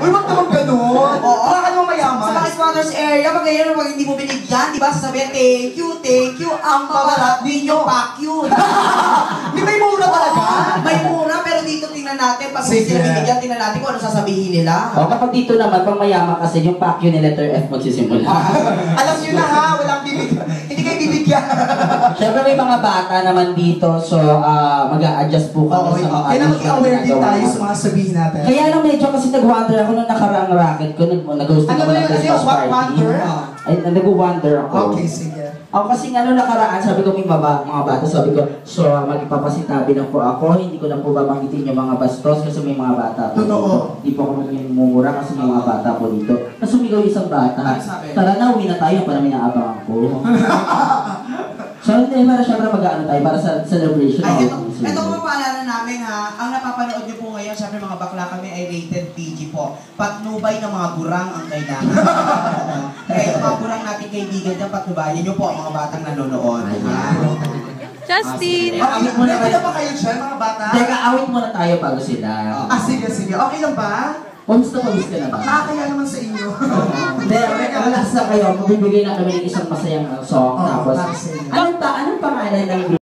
Uy, wag naman ganun. Baka ka naman mayaman. Sa mga squatters area, pag ganyan, pag hindi mo binigyan, di ba, sasabihin, thank you, ang babarat ninyo, fuck you. May mura talaga. May mura, pero dito tingnan natin, pag hindi sila binigyan, tingnan natin kung ano sasabihin nila. O kapag dito naman, pang mayaman kasi yung fuck you ni letter F magsisimula. Alam nyo na ha, walang bibigyan. Hindi kayo bibigyan. Siyempre may mga bata naman dito, so mag-a-adjust po kami sa mga kaya mag-aware din tayo sa mga sabihin natin. Kaya lang medyo kasi nag-wonder ako nung nakaraang racket ko, nag-hosting ako ng Christmas party. Ay, nag-wonder ako. Okay, sige. Ako kasi nga nung nakaraan, sabi ko may mga bata, sabi ko, so magpapasitabi na po ako, hindi ko na po babanggitin yung mga bastos kasi may mga bata po. Totoo. Hindi po ako mumura kasi may mga bata po dito. Tapos sumigaw isang bata, tara na, uwi na tayo, para may naabangan ko. So, hindi, para syempre mag-ano tayo, para sa celebration. Ay, ito po paalala namin ha, ang napapanood nyo po ngayon, syempre mga bakla kami ay rated PG po. Patnubay ng mga gurang ang kailangan. Kaya yung mga gurang natin kaibigan dyan, patnubayan nyo po ang mga batang nanonood. Justin! Awit mo na ba kayo dyan, mga bata? Teka, awit muna tayo bago sila. Sige. Okay lang ba? Kamusta na ba? Nakakaya naman sa inyo. Hindi, relax na kayo. Magbibigay na kami ng isang masayang song. Tapos, anong pangalan ng